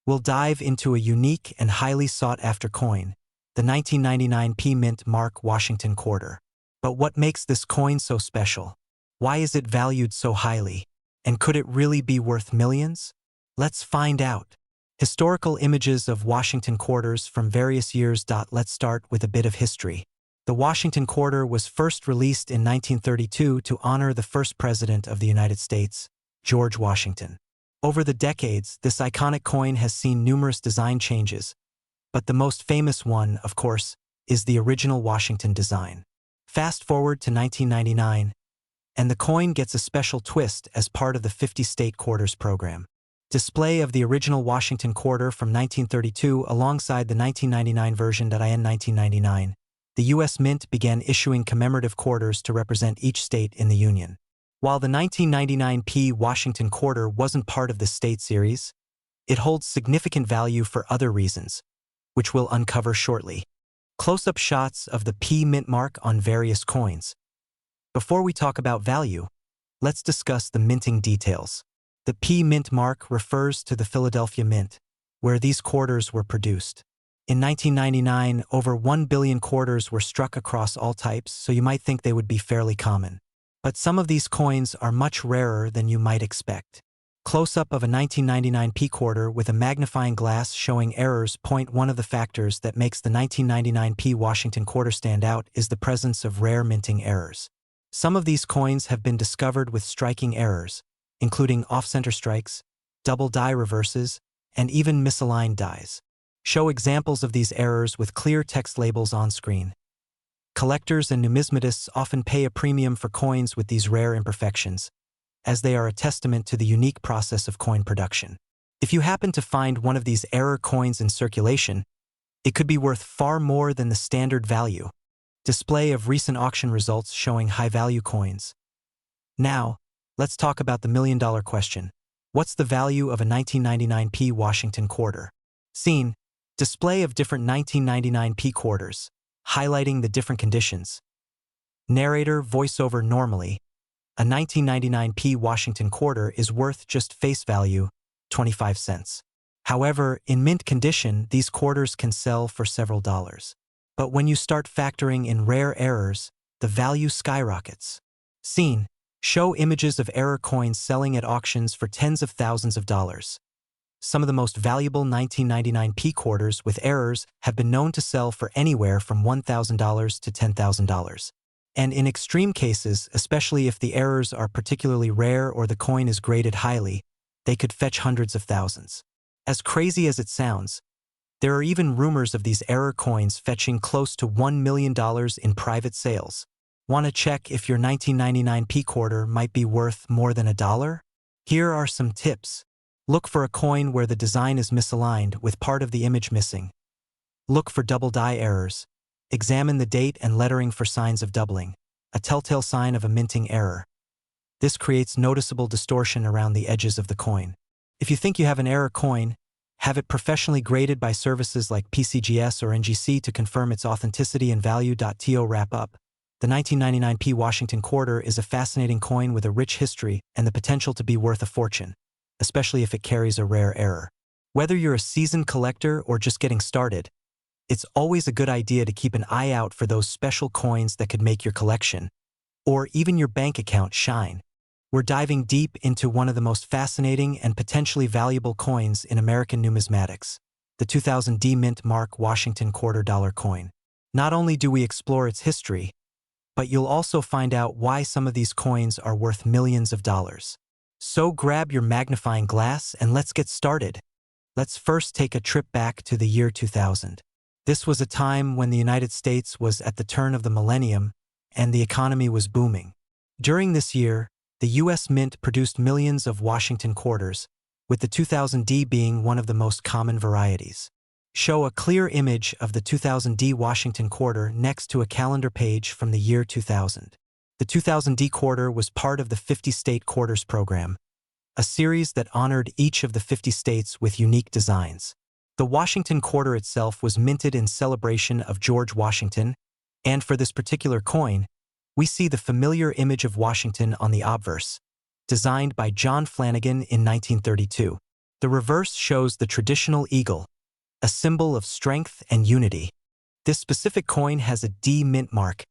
we'll dive into a unique and highly sought-after coin, the 1999 P Mint Mark Washington Quarter. But what makes this coin so special? Why is it valued so highly? And could it really be worth millions? Let's find out. Historical images of Washington quarters from various years. Let's start with a bit of history. The Washington Quarter was first released in 1932 to honor the first president of the United States, George Washington. Over the decades, this iconic coin has seen numerous design changes, but the most famous one, of course, is the original Washington design. Fast forward to 1999, and the coin gets a special twist as part of the 50-state quarters program. Display of the original Washington Quarter from 1932 alongside the 1999 version. In 1999, the U.S. Mint began issuing commemorative quarters to represent each state in the Union. While the 1999 P Washington Quarter wasn't part of the state series, it holds significant value for other reasons, which we'll uncover shortly. Close-up shots of the P Mint mark on various coins. Before we talk about value, let's discuss the minting details. The P Mint mark refers to the Philadelphia Mint, where these quarters were produced. In 1999, over 1 billion quarters were struck across all types, so you might think they would be fairly common. But some of these coins are much rarer than you might expect. Close-up of a 1999 P quarter with a magnifying glass showing errors. One of the factors that makes the 1999 P Washington Quarter stand out is the presence of rare minting errors. Some of these coins have been discovered with striking errors, including off-center strikes, double die reverses, and even misaligned dies. Show examples of these errors with clear text labels on screen. Collectors and numismatists often pay a premium for coins with these rare imperfections, as they are a testament to the unique process of coin production. If you happen to find one of these error coins in circulation, it could be worth far more than the standard value. Display of recent auction results showing high-value coins. Now, let's talk about the million-dollar question. What's the value of a 1999 P Washington Quarter? Scene: display of different 1999 P quarters, highlighting the different conditions. Narrator voiceover. Normally, a 1999 P Washington Quarter is worth just face value, 25 cents. However, in mint condition, these quarters can sell for several dollars. But when you start factoring in rare errors, the value skyrockets. Scene: show images of error coins selling at auctions for tens of thousands of dollars. Some of the most valuable 1999 P quarters with errors have been known to sell for anywhere from $1,000 to $10,000. And in extreme cases, especially if the errors are particularly rare or the coin is graded highly, they could fetch hundreds of thousands. As crazy as it sounds, there are even rumors of these error coins fetching close to $1 million in private sales. Want to check if your 1999 P quarter might be worth more than $1? Here are some tips. Look for a coin where the design is misaligned with part of the image missing. Look for double die errors. Examine the date and lettering for signs of doubling, a telltale sign of a minting error. This creates noticeable distortion around the edges of the coin. If you think you have an error coin, have it professionally graded by services like PCGS or NGC to confirm its authenticity and value. To wrap up, the 1999 P Washington Quarter is a fascinating coin with a rich history and the potential to be worth a fortune, especially if it carries a rare error. Whether you're a seasoned collector or just getting started, it's always a good idea to keep an eye out for those special coins that could make your collection, or even your bank account, shine. We're diving deep into one of the most fascinating and potentially valuable coins in American numismatics, the 2000 D Mint Mark Washington Quarter Dollar coin. Not only do we explore its history, but you'll also find out why some of these coins are worth millions of dollars. So grab your magnifying glass and let's get started. Let's first take a trip back to the year 2000. This was a time when the United States was at the turn of the millennium and the economy was booming. During this year, the U.S. Mint produced millions of Washington quarters, with the 2000 D being one of the most common varieties. Show a clear image of the 2000 D Washington quarter next to a calendar page from the year 2000. The 2000 D quarter was part of the 50-state quarters program, a series that honored each of the 50 states with unique designs. The Washington quarter itself was minted in celebration of George Washington, and for this particular coin, we see the familiar image of Washington on the obverse, designed by John Flanagan in 1932. The reverse shows the traditional eagle, a symbol of strength and unity. This specific coin has a D mint mark,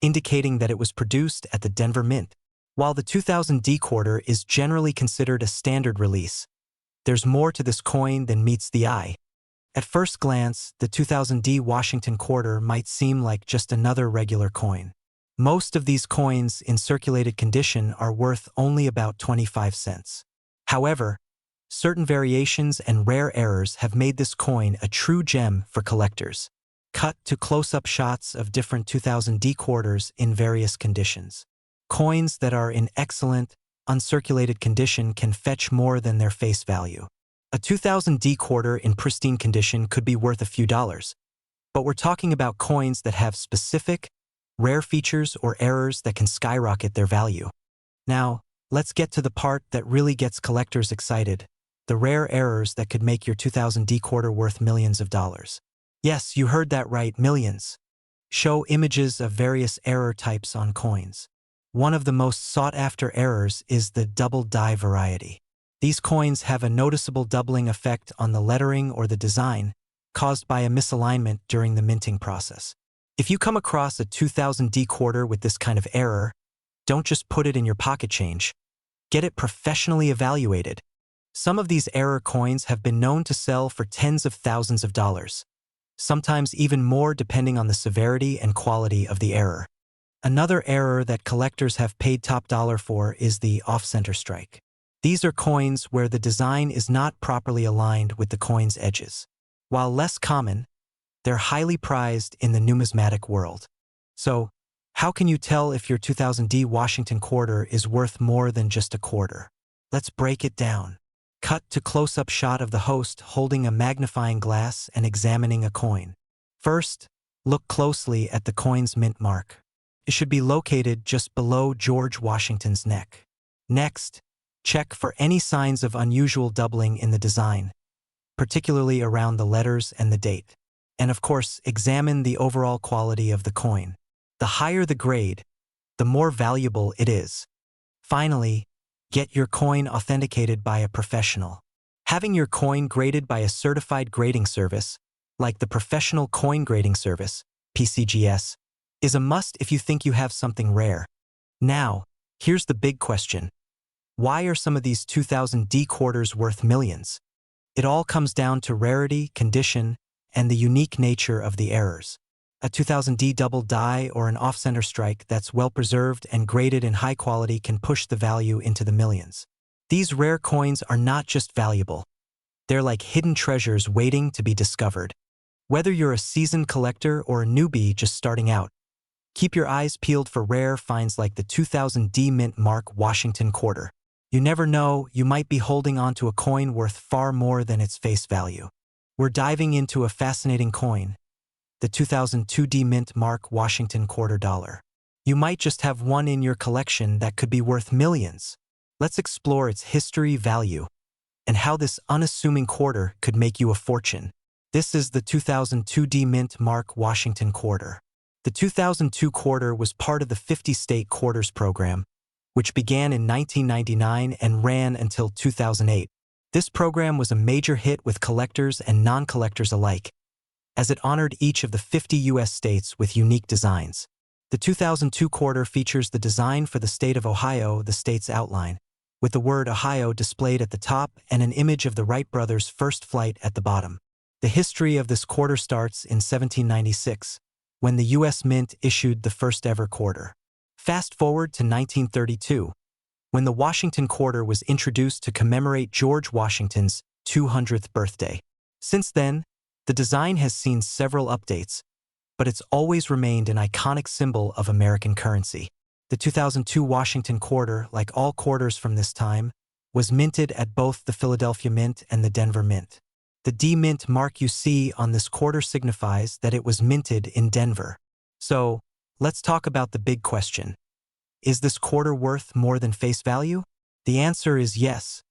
indicating that it was produced at the Denver Mint. While the 2000 D quarter is generally considered a standard release, there's more to this coin than meets the eye. At first glance, the 2000 D Washington quarter might seem like just another regular coin. Most of these coins in circulated condition are worth only about 25 cents. However, certain variations and rare errors have made this coin a true gem for collectors. Cut to close-up shots of different 2000 D quarters in various conditions. Coins that are in excellent, uncirculated condition can fetch more than their face value. A 2000 D quarter in pristine condition could be worth a few dollars, but we're talking about coins that have specific, rare features or errors that can skyrocket their value. Now, let's get to the part that really gets collectors excited, the rare errors that could make your 2000 D quarter worth millions of dollars. Yes, you heard that right, millions. Show images of various error types on coins. One of the most sought-after errors is the double die variety. These coins have a noticeable doubling effect on the lettering or the design, caused by a misalignment during the minting process. If you come across a 2000 D quarter with this kind of error, don't just put it in your pocket change. Get it professionally evaluated. Some of these error coins have been known to sell for tens of thousands of dollars, sometimes even more depending on the severity and quality of the error. Another error that collectors have paid top dollar for is the off-center strike. These are coins where the design is not properly aligned with the coin's edges. While less common, they're highly prized in the numismatic world. So, how can you tell if your 2000 D Washington quarter is worth more than just a quarter? Let's break it down. Cut to close-up shot of the host holding a magnifying glass and examining a coin. First, look closely at the coin's mint mark. It should be located just below George Washington's neck. Next, check for any signs of unusual doubling in the design, particularly around the letters and the date. And of course, examine the overall quality of the coin. The higher the grade, the more valuable it is. Finally, get your coin authenticated by a professional. Having your coin graded by a certified grading service, like the Professional Coin Grading Service, PCGS, is a must if you think you have something rare. Now, here's the big question. Why are some of these 2000 D quarters worth millions? It all comes down to rarity, condition, and the unique nature of the errors. A 2000 D double die or an off-center strike that's well-preserved and graded in high quality can push the value into the millions. These rare coins are not just valuable. They're like hidden treasures waiting to be discovered. Whether you're a seasoned collector or a newbie just starting out, keep your eyes peeled for rare finds like the 2000 D Mint Mark Washington quarter. You never know, you might be holding onto a coin worth far more than its face value. We're diving into a fascinating coin, the 2002 D Mint Mark Washington quarter dollar. You might just have one in your collection that could be worth millions. Let's explore its history, value, and how this unassuming quarter could make you a fortune. This is the 2002 D Mint Mark Washington quarter. The 2002 quarter was part of the 50-state quarters program, which began in 1999 and ran until 2008. This program was a major hit with collectors and non-collectors alike, as it honored each of the 50 U.S. states with unique designs. The 2002 quarter features the design for the state of Ohio, the state's outline, with the word Ohio displayed at the top and an image of the Wright brothers' first flight at the bottom. The history of this quarter starts in 1796, when the U.S. Mint issued the first ever quarter. Fast forward to 1932, when the Washington quarter was introduced to commemorate George Washington's 200th birthday. Since then, the design has seen several updates, but it's always remained an iconic symbol of American currency. The 2002 Washington quarter, like all quarters from this time, was minted at both the Philadelphia Mint and the Denver Mint. The D Mint mark you see on this quarter signifies that it was minted in Denver. So, let's talk about the big question. Is this quarter worth more than face value? The answer is yes,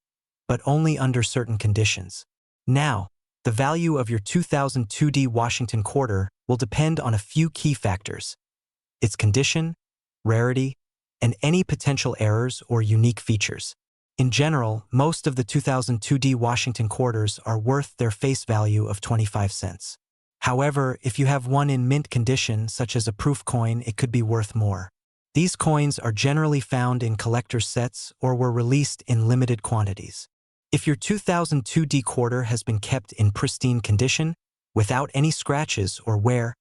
but only under certain conditions. Now, the value of your 2002 D Washington quarter will depend on a few key factors: its condition, rarity, and any potential errors or unique features. In general, most of the 2002D Washington quarters are worth their face value of 25 cents. However, if you have one in mint condition, such as a proof coin, it could be worth more. These coins are generally found in collector's sets or were released in limited quantities. If your 2002D quarter has been kept in pristine condition, without any scratches or wear,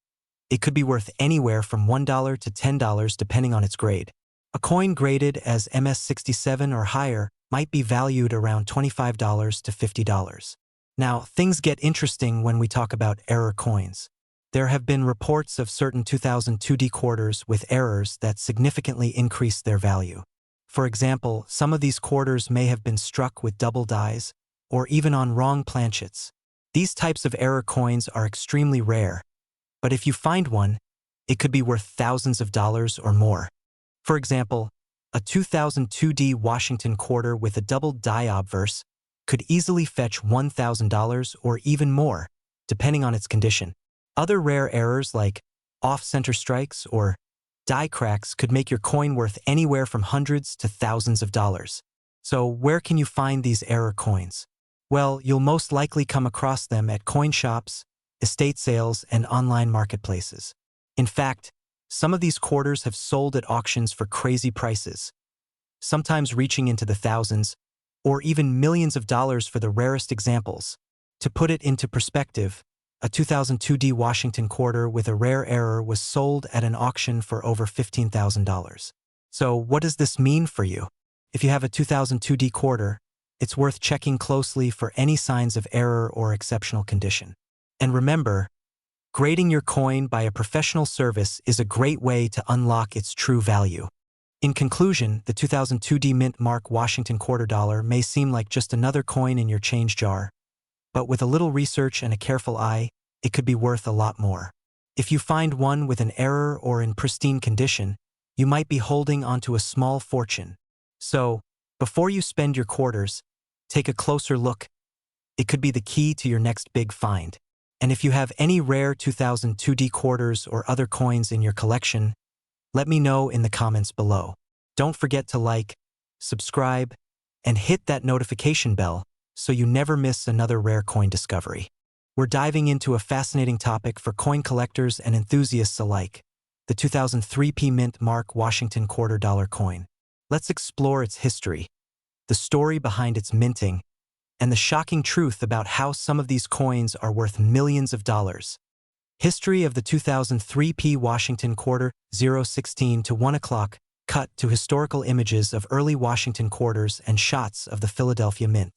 it could be worth anywhere from $1 to $10 depending on its grade. A coin graded as MS67 or higher might be valued around $25 to $50. Now, things get interesting when we talk about error coins. There have been reports of certain 2002D quarters with errors that significantly increase their value. For example, some of these quarters may have been struck with double dies, or even on wrong planchets. These types of error coins are extremely rare, but if you find one, it could be worth thousands of dollars or more. For example, a 2002D Washington quarter with a double die obverse could easily fetch $1,000 or even more, depending on its condition. Other rare errors like off-center strikes or die cracks could make your coin worth anywhere from hundreds to thousands of dollars. So where can you find these error coins? Well, you'll most likely come across them at coin shops, estate sales, and online marketplaces. In fact, some of these quarters have sold at auctions for crazy prices, sometimes reaching into the thousands, or even millions of dollars for the rarest examples. To put it into perspective, a 2002D Washington quarter with a rare error was sold at an auction for over $15,000. So what does this mean for you? If you have a 2002D quarter, it's worth checking closely for any signs of error or exceptional condition. And remember, grading your coin by a professional service is a great way to unlock its true value. In conclusion, the 2002D Mint Mark Washington quarter dollar may seem like just another coin in your change jar, but with a little research and a careful eye, it could be worth a lot more. If you find one with an error or in pristine condition, you might be holding onto a small fortune. So, before you spend your quarters, take a closer look. It could be the key to your next big find. And if you have any rare 2002D quarters or other coins in your collection, let me know in the comments below. Don't forget to like, subscribe, and hit that notification bell so you never miss another rare coin discovery. We're diving into a fascinating topic for coin collectors and enthusiasts alike, the 2003 Mint Mark Washington quarter dollar coin. Let's explore its history, the story behind its minting, and the shocking truth about how some of these coins are worth millions of dollars. History of the 2003 Washington quarter, 016 to 1 o'clock, cut to historical images of early Washington quarters and shots of the Philadelphia Mint.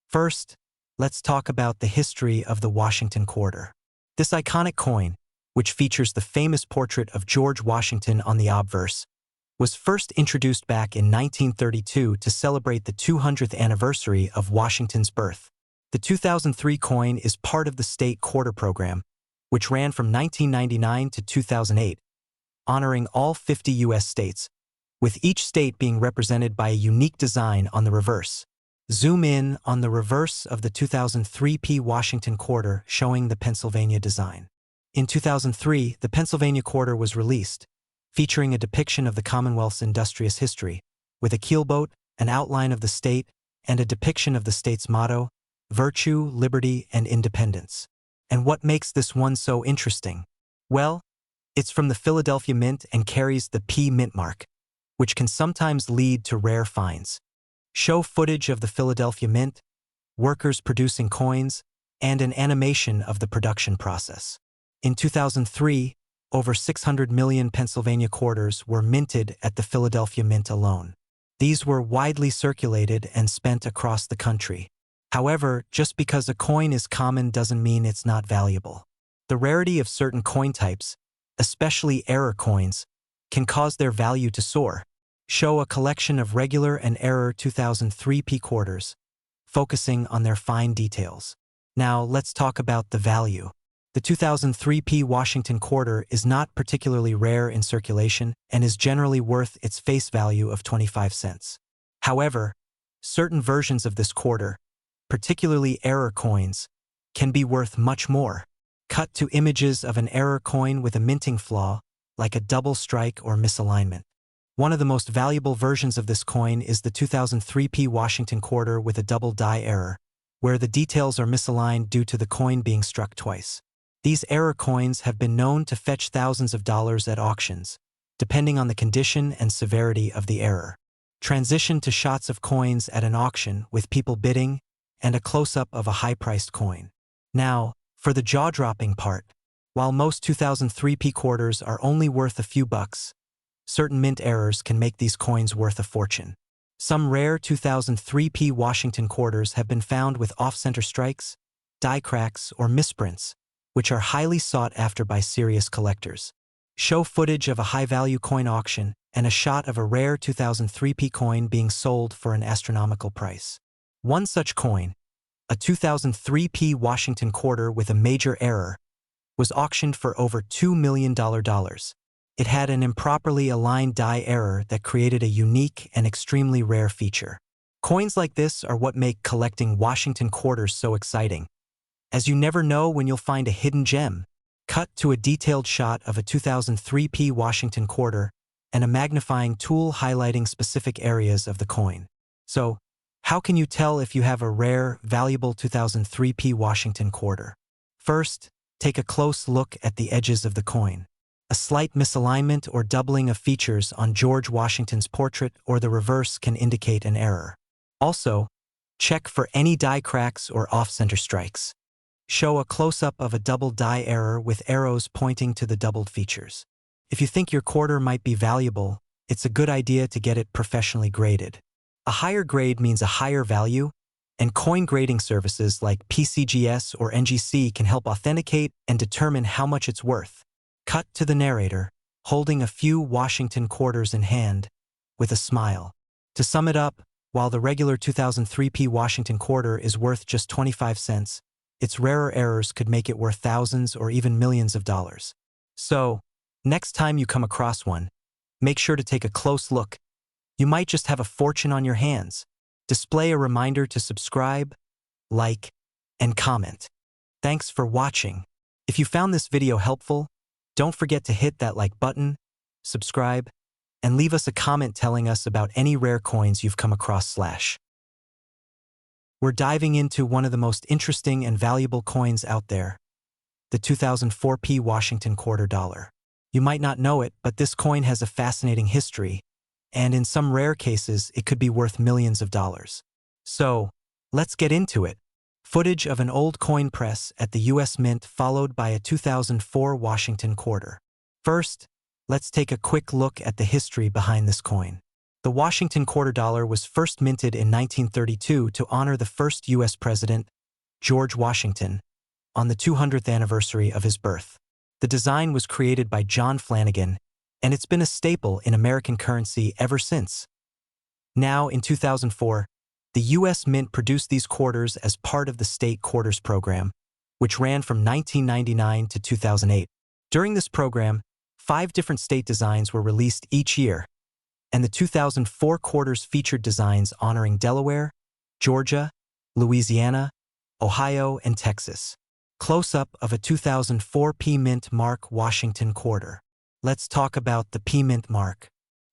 First, let's talk about the history of the Washington quarter. This iconic coin, which features the famous portrait of George Washington on the obverse, was first introduced back in 1932 to celebrate the 200th anniversary of Washington's birth. The 2003 coin is part of the state quarter program, which ran from 1999 to 2008, honoring all 50 U.S. states, with each state being represented by a unique design on the reverse. Zoom in on the reverse of the 2003 Washington quarter, showing the Pennsylvania design. In 2003, the Pennsylvania quarter was released, featuring a depiction of the Commonwealth's industrious history, with a keelboat, an outline of the state, and a depiction of the state's motto, virtue, liberty, and independence. And what makes this one so interesting? Well, it's from the Philadelphia Mint and carries the P Mint mark, which can sometimes lead to rare finds. Show footage of the Philadelphia Mint, workers producing coins, and an animation of the production process. In 2003, over 600 million Pennsylvania quarters were minted at the Philadelphia Mint alone. These were widely circulated and spent across the country. However, just because a coin is common doesn't mean it's not valuable. The rarity of certain coin types, especially error coins, can cause their value to soar. Show a collection of regular and error 2003 quarters, focusing on their fine details. Now let's talk about the value. The 2003 Washington quarter is not particularly rare in circulation and is generally worth its face value of 25 cents. However, certain versions of this quarter, particularly error coins, can be worth much more. Cut to images of an error coin with a minting flaw, like a double strike or misalignment. One of the most valuable versions of this coin is the 2003p Washington quarter with a double die error, where the details are misaligned due to the coin being struck twice. These error coins have been known to fetch thousands of dollars at auctions, depending on the condition and severity of the error. Transition to shots of coins at an auction with people bidding and a close-up of a high-priced coin. Now, for the jaw-dropping part. While most 2003p quarters are only worth a few bucks, certain mint errors can make these coins worth a fortune. Some rare 2003p Washington quarters have been found with off-center strikes, die cracks, or misprints, which are highly sought after by serious collectors. Show footage of a high-value coin auction and a shot of a rare 2003p coin being sold for an astronomical price. One such coin, a 2003p Washington quarter with a major error, was auctioned for over $2 million. It had an improperly aligned die error that created a unique and extremely rare feature. Coins like this are what make collecting Washington quarters so exciting, as you never know when you'll find a hidden gem. Cut to a detailed shot of a 2003p Washington quarter and a magnifying tool highlighting specific areas of the coin. So, how can you tell if you have a rare, valuable 2003p Washington quarter? First, take a close look at the edges of the coin. A slight misalignment or doubling of features on George Washington's portrait or the reverse can indicate an error. Also, check for any die cracks or off-center strikes. Show a close-up of a double die error with arrows pointing to the doubled features. If you think your quarter might be valuable, it's a good idea to get it professionally graded. A higher grade means a higher value, and coin grading services like PCGS or NGC can help authenticate and determine how much it's worth. Cut to the narrator, holding a few Washington quarters in hand, with a smile. To sum it up, while the regular 2003p Washington quarter is worth just 25 cents, its rarer errors could make it worth thousands or even millions of dollars. So, next time you come across one, make sure to take a close look. You might just have a fortune on your hands. Display a reminder to subscribe, like, and comment. Thanks for watching. If you found this video helpful, don't forget to hit that like button, subscribe, and leave us a comment telling us about any rare coins you've come across. We're diving into one of the most interesting and valuable coins out there, the 2004p Washington quarter dollar. You might not know it, but this coin has a fascinating history, and in some rare cases, it could be worth millions of dollars. So, let's get into it. Footage of an old coin press at the U.S. Mint followed by a 2004 Washington quarter. First, let's take a quick look at the history behind this coin. The Washington quarter dollar was first minted in 1932 to honor the first U.S. President, George Washington, on the 200th anniversary of his birth. The design was created by John Flanagan, and it's been a staple in American currency ever since. Now, in 2004, the U.S. Mint produced these quarters as part of the State Quarters program, which ran from 1999 to 2008. During this program, 5 different state designs were released each year, and the 2004 quarters featured designs honoring Delaware, Georgia, Louisiana, Ohio, and Texas. Close-up of a 2004 P Mint mark Washington quarter. Let's talk about the P Mint mark.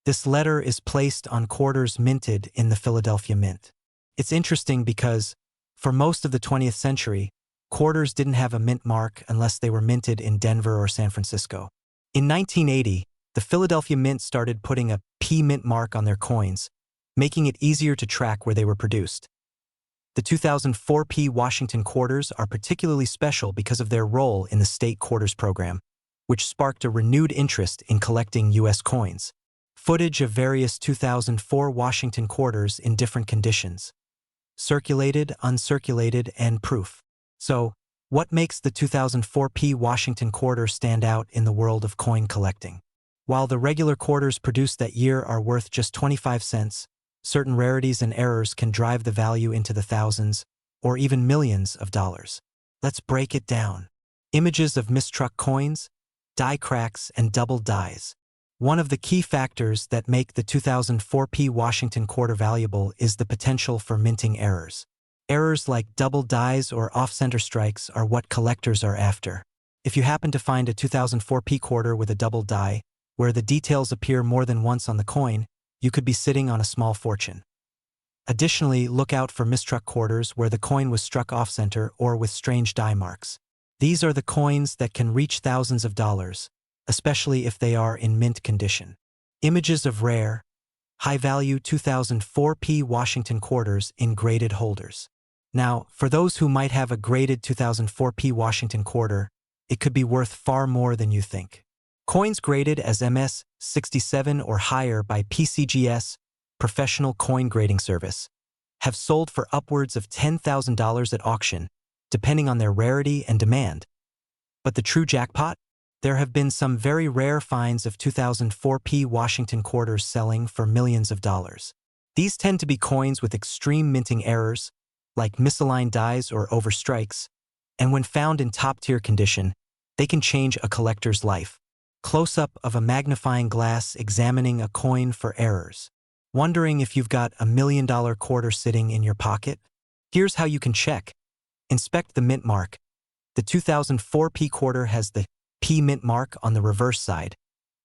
This letter is placed on quarters minted in the Philadelphia Mint. It's interesting because, for most of the 20th century, quarters didn't have a mint mark unless they were minted in Denver or San Francisco. In 1980, the Philadelphia Mint started putting a P Mint mark on their coins, making it easier to track where they were produced. The 2004 P Washington quarters are particularly special because of their role in the State Quarters program, which sparked a renewed interest in collecting U.S. coins. Footage of various 2004 Washington quarters in different conditions. Circulated, uncirculated, and proof. So, what makes the 2004 P Washington quarter stand out in the world of coin collecting? While the regular quarters produced that year are worth just 25 cents, certain rarities and errors can drive the value into the thousands or even millions of dollars. Let's break it down. Images of mistruck coins, die cracks, and double dies. One of the key factors that make the 2004 P Washington quarter valuable is the potential for minting errors. Errors like double dies or off-center strikes are what collectors are after. If you happen to find a 2004 P quarter with a double die, where the details appear more than once on the coin, you could be sitting on a small fortune. Additionally, look out for mistruck quarters where the coin was struck off-center or with strange die marks. These are the coins that can reach thousands of dollars, especially if they are in mint condition. Images of rare, high-value 2004p Washington quarters in graded holders. Now, for those who might have a graded 2004p Washington quarter, it could be worth far more than you think. Coins graded as MS-67 or higher by PCGS, Professional Coin Grading Service, have sold for upwards of $10,000 at auction, depending on their rarity and demand. But the true jackpot? There have been some very rare finds of 2004p Washington quarters selling for millions of dollars. These tend to be coins with extreme minting errors, like misaligned dies or overstrikes, and when found in top-tier condition, they can change a collector's life. Close-up of a magnifying glass examining a coin for errors. Wondering if you've got $1 million quarter sitting in your pocket? Here's how you can check. Inspect the mint mark. The 2004p quarter has the P mint mark on the reverse side,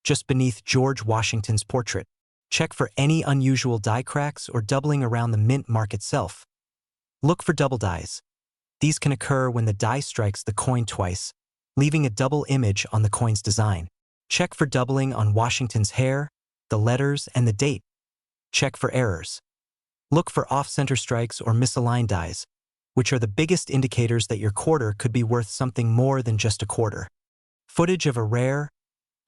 just beneath George Washington's portrait. Check for any unusual die cracks or doubling around the mint mark itself. Look for double dies. These can occur when the die strikes the coin twice, leaving a double image on the coin's design. Check for doubling on Washington's hair, the letters, and the date. Check for errors. Look for off-center strikes or misaligned dies, which are the biggest indicators that your quarter could be worth something more than just a quarter. Footage of a rare,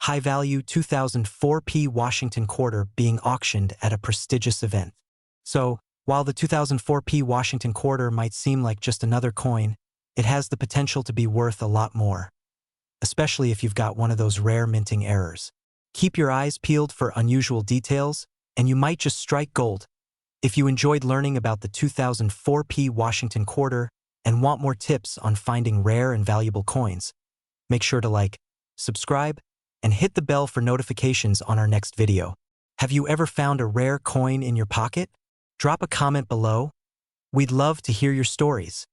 high-value 2004p Washington quarter being auctioned at a prestigious event. So, while the 2004p Washington quarter might seem like just another coin, it has the potential to be worth a lot more, especially if you've got one of those rare minting errors. Keep your eyes peeled for unusual details, and you might just strike gold. If you enjoyed learning about the 2004p Washington quarter and want more tips on finding rare and valuable coins, make sure to like, subscribe, and hit the bell for notifications on our next video. Have you ever found a rare coin in your pocket? Drop a comment below. We'd love to hear your stories.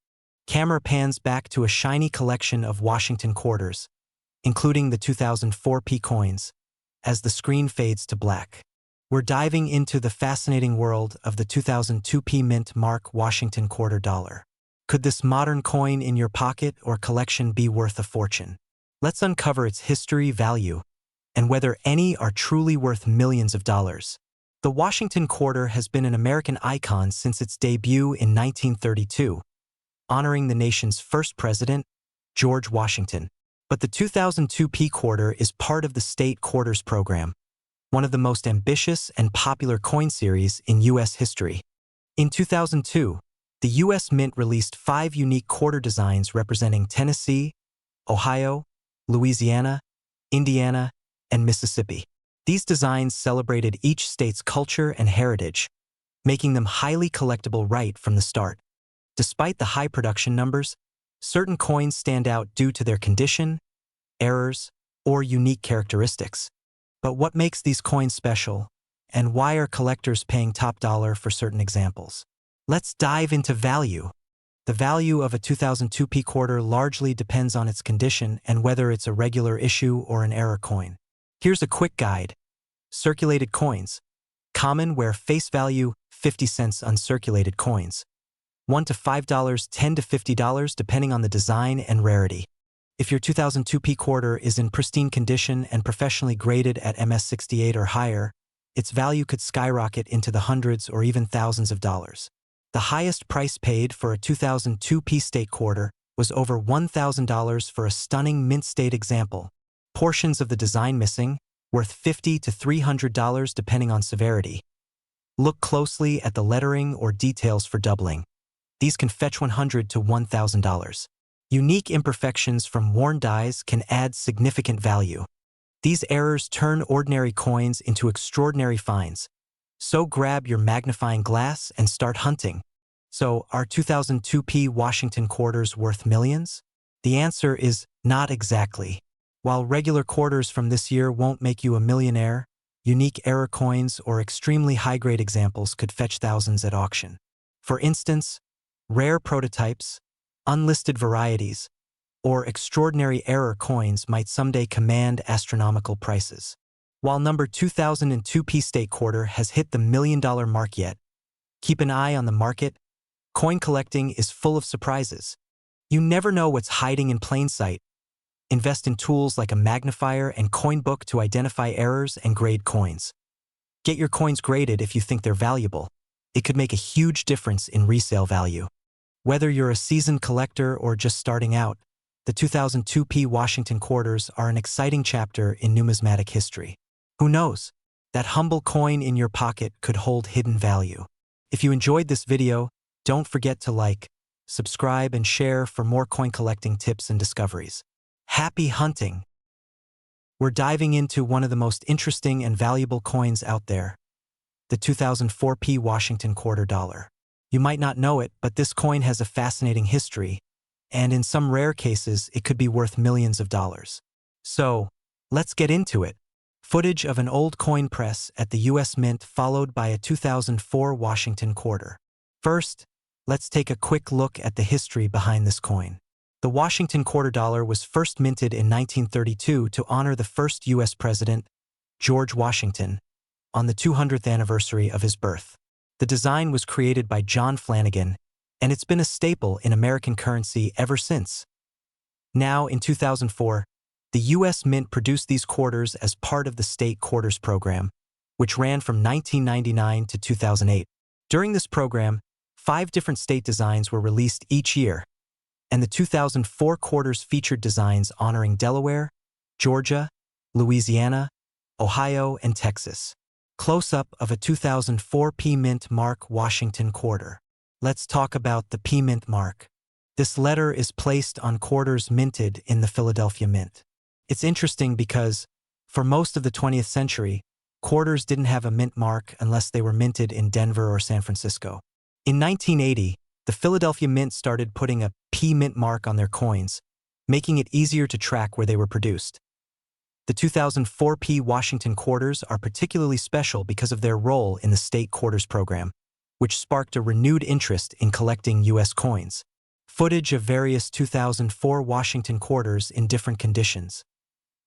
Camera pans back to a shiny collection of Washington quarters, including the 2004p coins, as the screen fades to black. We're diving into the fascinating world of the 2002p mint mark Washington quarter dollar. Could this modern coin in your pocket or collection be worth a fortune? Let's uncover its history, value, and whether any are truly worth millions of dollars. The Washington quarter has been an American icon since its debut in 1932, honoring the nation's first president, George Washington. But the 2002p quarter is part of the State Quarters program, one of the most ambitious and popular coin series in U.S. history. In 2002, the U.S. Mint released 5 unique quarter designs representing Tennessee, Ohio, Louisiana, Indiana, and Mississippi. These designs celebrated each state's culture and heritage, making them highly collectible right from the start. Despite the high production numbers, certain coins stand out due to their condition, errors, or unique characteristics. But what makes these coins special, and why are collectors paying top dollar for certain examples? Let's dive into value. The value of a 2002p quarter largely depends on its condition and whether it's a regular issue or an error coin. Here's a quick guide. Circulated coins. Common where face value 50 cents uncirculated coins. $1 to $5, $10 to $50 depending on the design and rarity. If your 2002p quarter is in pristine condition and professionally graded at MS-68 or higher, its value could skyrocket into the hundreds or even thousands of dollars. The highest price paid for a 2002p state quarter was over $1,000 for a stunning mint state example. Portions of the design missing, worth $50 to $300 depending on severity. Look closely at the lettering or details for doubling. These can fetch $100 to $1,000. Unique imperfections from worn dies can add significant value. These errors turn ordinary coins into extraordinary finds. So grab your magnifying glass and start hunting. So, are 2002p Washington quarters worth millions? The answer is not exactly. While regular quarters from this year won't make you a millionaire, unique error coins or extremely high-grade examples could fetch thousands at auction. For instance, rare prototypes, unlisted varieties, or extraordinary error coins might someday command astronomical prices. While number 2002p state quarter has hit the $1 million mark yet, keep an eye on the market. Coin collecting is full of surprises. You never know what's hiding in plain sight. Invest in tools like a magnifier and coin book to identify errors and grade coins. Get your coins graded if you think they're valuable. It could make a huge difference in resale value. Whether you're a seasoned collector or just starting out, the 2002p Washington quarters are an exciting chapter in numismatic history. Who knows? That humble coin in your pocket could hold hidden value. If you enjoyed this video, don't forget to like, subscribe, and share for more coin collecting tips and discoveries. Happy hunting! We're diving into one of the most interesting and valuable coins out there, the 2004p Washington quarter dollar. You might not know it, but this coin has a fascinating history, and in some rare cases, it could be worth millions of dollars. So, let's get into it. Footage of an old coin press at the U.S. Mint followed by a 2004 Washington quarter. First, let's take a quick look at the history behind this coin. The Washington quarter dollar was first minted in 1932 to honor the first U.S. president, George Washington, on the 200th anniversary of his birth. The design was created by John Flanagan, and it's been a staple in American currency ever since. Now, in 2004, the U.S. Mint produced these quarters as part of the state quarters program, which ran from 1999 to 2008. During this program, 5 different state designs were released each year, and the 2004 quarters featured designs honoring Delaware, Georgia, Louisiana, Ohio, and Texas. Close-up of a 2004 P Mint mark Washington quarter. Let's talk about the P Mint mark. This letter is placed on quarters minted in the Philadelphia Mint. It's interesting because, for most of the 20th century, quarters didn't have a mint mark unless they were minted in Denver or San Francisco. In 1980, the Philadelphia Mint started putting a P Mint mark on their coins, making it easier to track where they were produced. The 2004 P Washington quarters are particularly special because of their role in the state quarters program, which sparked a renewed interest in collecting U.S. coins. Footage of various 2004 Washington quarters in different conditions.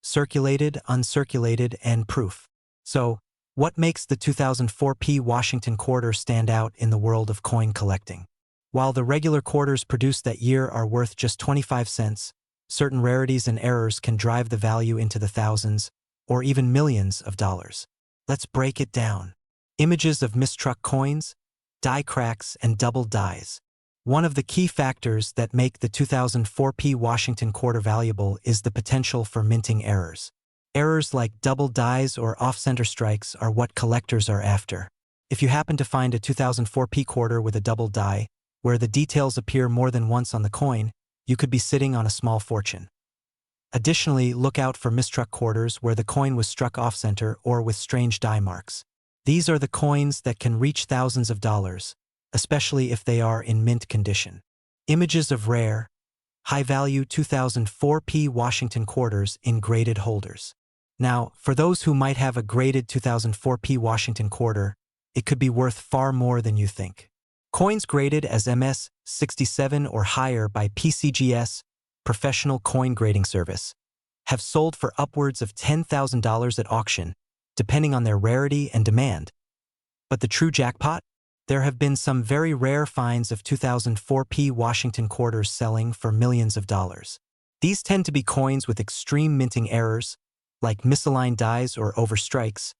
Circulated, uncirculated, and proof. So, what makes the 2004 P Washington quarter stand out in the world of coin collecting? While the regular quarters produced that year are worth just 25 cents, certain rarities and errors can drive the value into the thousands or even millions of dollars. Let's break it down. Images of mistruck coins, die cracks, and double dies. One of the key factors that make the 2004 P Washington quarter valuable is the potential for minting errors. Errors like double dies or off-center strikes are what collectors are after. If you happen to find a 2004 P quarter with a double die, where the details appear more than once on the coin, you could be sitting on a small fortune. Additionally, look out for mistruck quarters where the coin was struck off-center or with strange die marks. These are the coins that can reach thousands of dollars, especially if they are in mint condition. Images of rare, high-value 2004 P Washington quarters in graded holders. Now, for those who might have a graded 2004 P Washington quarter, it could be worth far more than you think. Coins graded as MS 67 or higher by PCGS, Professional Coin Grading Service, have sold for upwards of $10,000 at auction, depending on their rarity and demand. But the true jackpot? There have been some very rare finds of 2004 P Washington quarters selling for millions of dollars. These tend to be coins with extreme minting errors, like misaligned dies or overstrikes,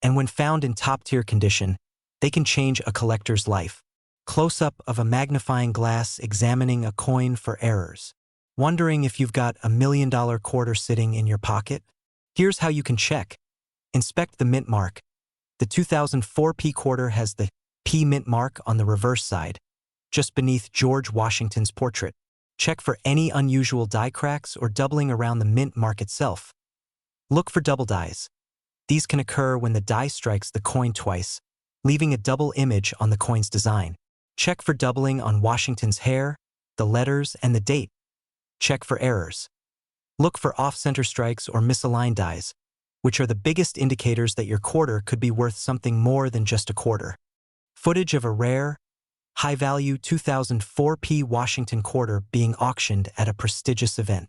and when found in top-tier condition, they can change a collector's life. Close-up of a magnifying glass examining a coin for errors. Wondering if you've got a $1 million quarter sitting in your pocket? Here's how you can check. Inspect the mint mark. The 2004 P quarter has the P mint mark on the reverse side, just beneath George Washington's portrait. Check for any unusual die cracks or doubling around the mint mark itself. Look for double dies. These can occur when the die strikes the coin twice, leaving a double image on the coin's design. Check for doubling on Washington's hair, the letters, and the date. Check for errors. Look for off-center strikes or misaligned dies, which are the biggest indicators that your quarter could be worth something more than just a quarter. Footage of a rare, high-value 2004 P Washington quarter being auctioned at a prestigious event.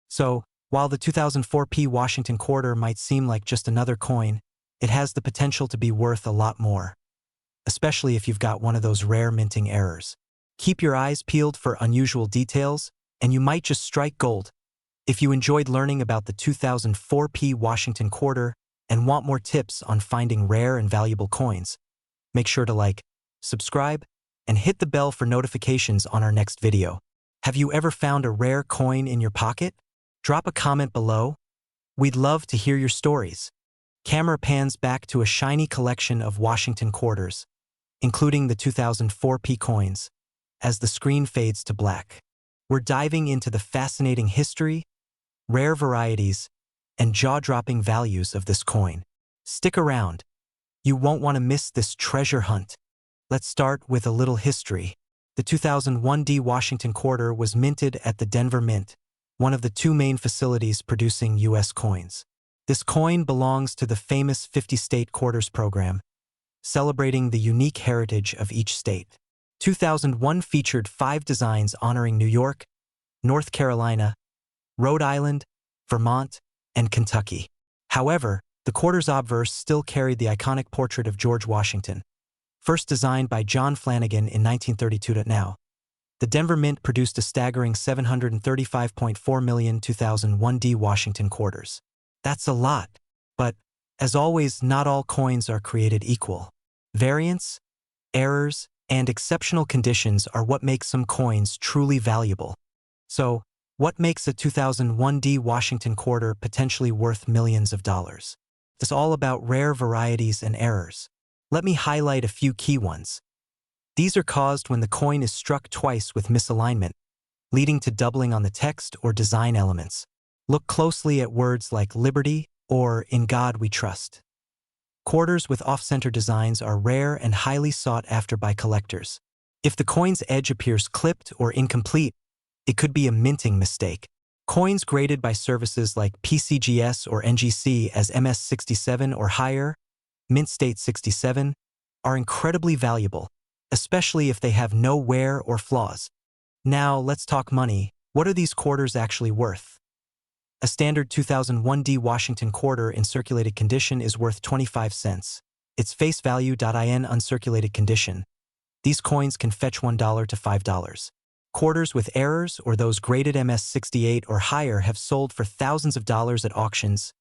So, While the 2004 Washington quarter might seem like just another coin, it has the potential to be worth a lot more, especially if you've got one of those rare minting errors. Keep your eyes peeled for unusual details, and you might just strike gold. If you enjoyed learning about the 2004 Washington quarter and want more tips on finding rare and valuable coins, make sure to like, subscribe, and hit the bell for notifications on our next video. Have you ever found a rare coin in your pocket? Drop a comment below. We'd love to hear your stories. Camera pans back to a shiny collection of Washington quarters, including the 2004 coins, as the screen fades to black. We're diving into the fascinating history, rare varieties, and jaw-dropping values of this coin. Stick around. You won't want to miss this treasure hunt. Let's start with a little history. The 2001 Washington quarter was minted at the Denver Mint, one of the two main facilities producing U.S. coins. This coin belongs to the famous 50-state quarters program, celebrating the unique heritage of each state. 2001 featured 5 designs honoring New York, North Carolina, Rhode Island, Vermont, and Kentucky. However, the quarter's obverse still carried the iconic portrait of George Washington, first designed by John Flanagan in 1932. Now, the Denver Mint produced a staggering 735.4 million 2001 Washington quarters. That's a lot, but, as always, not all coins are created equal. Variance, errors, and exceptional conditions are what make some coins truly valuable. So, what makes a 2001 Washington quarter potentially worth millions of dollars? It's all about rare varieties and errors. Let me highlight a few key ones. These are caused when the coin is struck twice with misalignment, leading to doubling on the text or design elements. Look closely at words like liberty or in God we trust. Quarters with off-center designs are rare and highly sought after by collectors. If the coin's edge appears clipped or incomplete, it could be a minting mistake. Coins graded by services like PCGS or NGC as MS67 or higher, mint state 67, are incredibly valuable, especially if they have no wear or flaws. Now, let's talk money. What are these quarters actually worth? A standard 2001 Washington quarter in circulated condition is worth 25 cents. Its face value in uncirculated condition. These coins can fetch $1 to $5. Quarters with errors or those graded MS68 or higher have sold for thousands of dollars at auctions.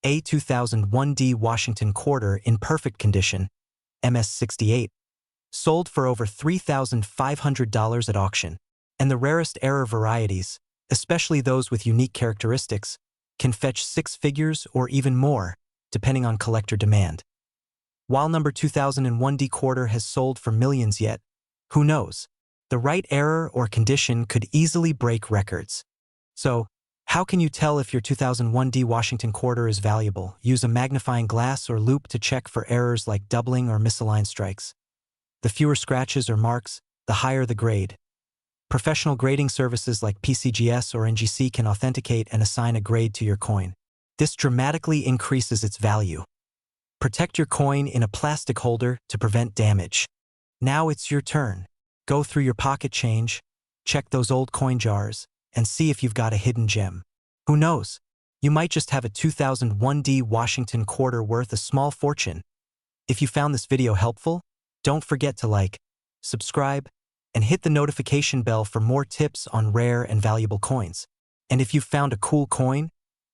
A 2001 Washington quarter in perfect condition, MS68, sold for over $3,500 at auction. And the rarest error varieties, especially those with unique characteristics, can fetch 6 figures or even more, depending on collector demand. While number 2001 quarter has sold for millions yet, who knows? The right error or condition could easily break records. So, how can you tell if your 2001 Washington quarter is valuable? Use a magnifying glass or loupe to check for errors like doubling or misaligned strikes. The fewer scratches or marks, the higher the grade. Professional grading services like PCGS or NGC can authenticate and assign a grade to your coin. This dramatically increases its value. Protect your coin in a plastic holder to prevent damage. Now it's your turn. Go through your pocket change, check those old coin jars, and see if you've got a hidden gem. Who knows? You might just have a 2001 Washington quarter worth a small fortune. If you found this video helpful, don't forget to like, subscribe, and hit the notification bell for more tips on rare and valuable coins. And if you've found a cool coin,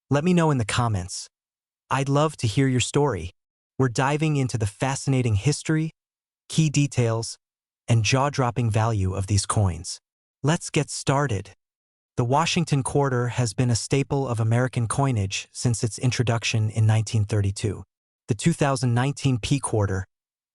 let me know in the comments. I'd love to hear your story. We're diving into the fascinating history, key details, and jaw-dropping value of these coins. Let's get started. The Washington quarter has been a staple of American coinage since its introduction in 1932. The 2019 quarter,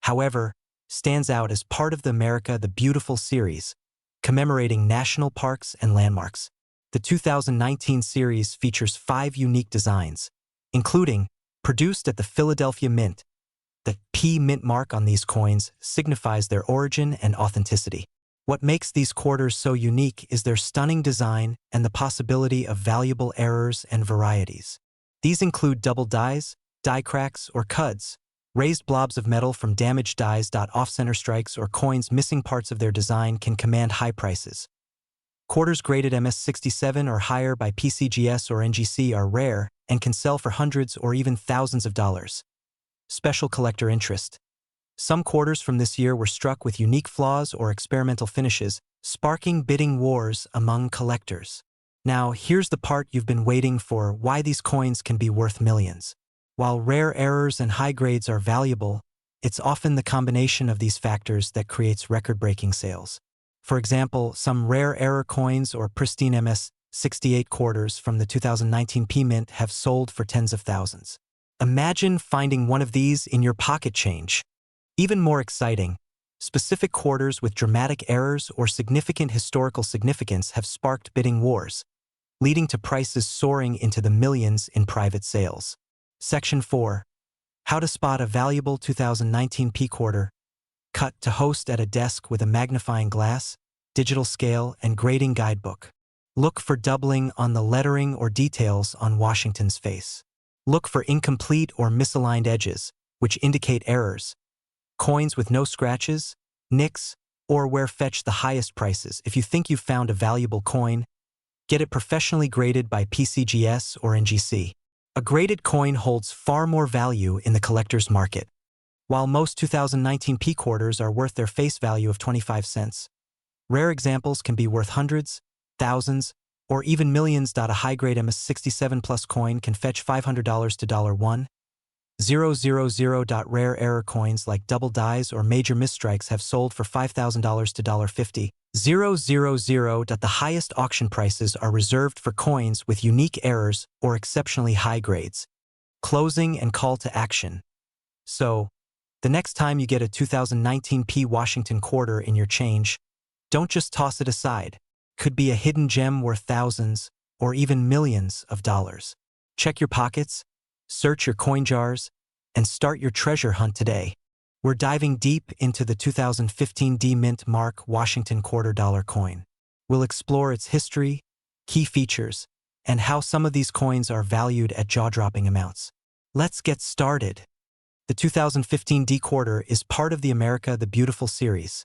however, stands out as part of the America the Beautiful series, commemorating national parks and landmarks. The 2019 series features 5 unique designs, including, produced at the Philadelphia Mint. The P mint mark on these coins signifies their origin and authenticity. What makes these quarters so unique is their stunning design and the possibility of valuable errors and varieties. These include double dies, die cracks, or cuds, raised blobs of metal from damaged dies. Off-center strikes or coins missing parts of their design can command high prices. Quarters graded MS-67 or higher by PCGS or NGC are rare and can sell for hundreds or even thousands of dollars. Special collector interest. Some quarters from this year were struck with unique flaws or experimental finishes, sparking bidding wars among collectors. Now, here's the part you've been waiting for: why these coins can be worth millions. While rare errors and high grades are valuable, it's often the combination of these factors that creates record-breaking sales. For example, some rare error coins or pristine MS-68 quarters from the 2019 P Mint have sold for tens of thousands. Imagine finding one of these in your pocket change. Even more exciting, specific quarters with dramatic errors or significant historical significance have sparked bidding wars, leading to prices soaring into the millions in private sales. Section 4. How to spot a valuable 2019 P quarter. Cut to host at a desk with a magnifying glass, digital scale, and grading guidebook. Look for doubling on the lettering or details on Washington's face. Look for incomplete or misaligned edges, which indicate errors. Coins with no scratches, nicks, or where fetch the highest prices. If you think you've found a valuable coin, get it professionally graded by PCGS or NGC. A graded coin holds far more value in the collector's market. While most 2019 P quarters are worth their face value of 25 cents, rare examples can be worth hundreds, thousands, or even millions. A high-grade MS-67 Plus coin can fetch $500 to $1,000. Rare error coins like double dies or major misstrikes have sold for $5,000 to $50,000. The highest auction prices are reserved for coins with unique errors or exceptionally high grades. Closing and call to action. So, the next time you get a 2019 P Washington quarter in your change, don't just toss it aside. Could be a hidden gem worth thousands or even millions of dollars. Check your pockets, search your coin jars, and start your treasure hunt today. We're diving deep into the 2015 D Mint Mark Washington $2 coin. We'll explore its history, key features, and how some of these coins are valued at jaw-dropping amounts. Let's get started. The 2015 D quarter is part of the America the Beautiful series,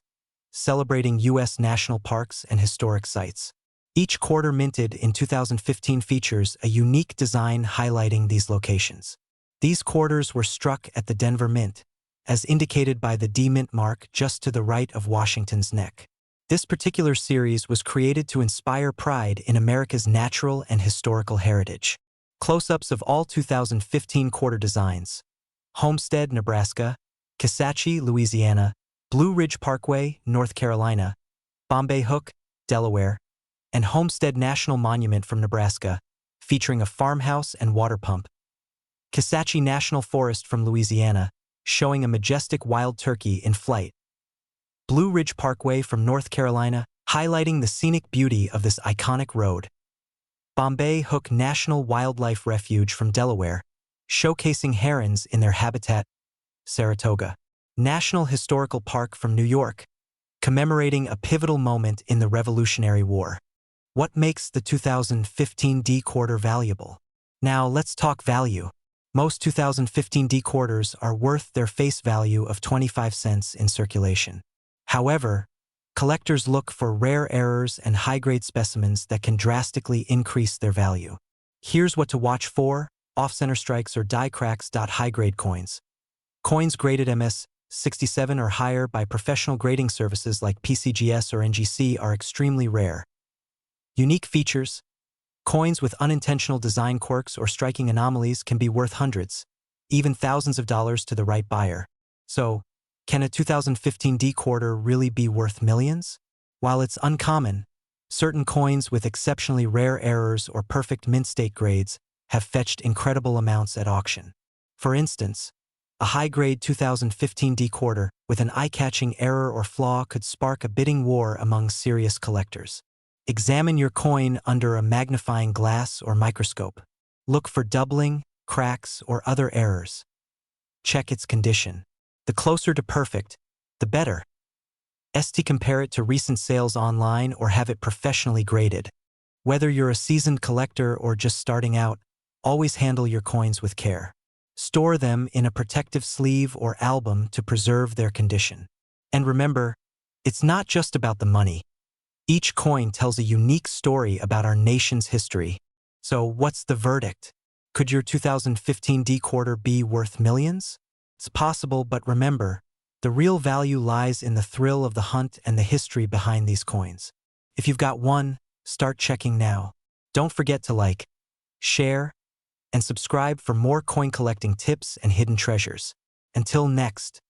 celebrating U.S. national parks and historic sites. Each quarter minted in 2015 features a unique design highlighting these locations. These quarters were struck at the Denver Mint, as indicated by the D Mint mark just to the right of Washington's neck. This particular series was created to inspire pride in America's natural and historical heritage. Close-ups of all 2015 quarter designs: Homestead, Nebraska; Kisatchie, Louisiana; Blue Ridge Parkway, North Carolina; Bombay Hook, Delaware; and Homestead National Monument from Nebraska, featuring a farmhouse and water pump; Kisatchie National Forest from Louisiana, showing a majestic wild turkey in flight; Blue Ridge Parkway from North Carolina, highlighting the scenic beauty of this iconic road; Bombay Hook National Wildlife Refuge from Delaware, showcasing herons in their habitat; Saratoga National Historical Park from New York, commemorating a pivotal moment in the Revolutionary War. What makes the 2015 D quarter valuable? Now let's talk value. Most 2015 D quarters are worth their face value of 25 cents in circulation. However, collectors look for rare errors and high-grade specimens that can drastically increase their value. Here's what to watch for: off-center strikes or die cracks. High-grade coins. Coins graded MS-67 or higher by professional grading services like PCGS or NGC are extremely rare. Unique features. Coins with unintentional design quirks or striking anomalies can be worth hundreds, even thousands of dollars to the right buyer. So, can a 2015 D quarter really be worth millions? While it's uncommon, certain coins with exceptionally rare errors or perfect mint state grades have fetched incredible amounts at auction. For instance, a high-grade 2015 D quarter with an eye-catching error or flaw could spark a bidding war among serious collectors. Examine your coin under a magnifying glass or microscope. Look for doubling, cracks, or other errors. Check its condition. The closer to perfect, the better. Compare it to recent sales online or have it professionally graded. Whether you're a seasoned collector or just starting out, always handle your coins with care. Store them in a protective sleeve or album to preserve their condition. And remember, it's not just about the money. Each coin tells a unique story about our nation's history. So what's the verdict? Could your 2015 D quarter be worth millions? It's possible, but remember, the real value lies in the thrill of the hunt and the history behind these coins. If you've got one, start checking now. Don't forget to like, share, and subscribe for more coin collecting tips and hidden treasures. Until next.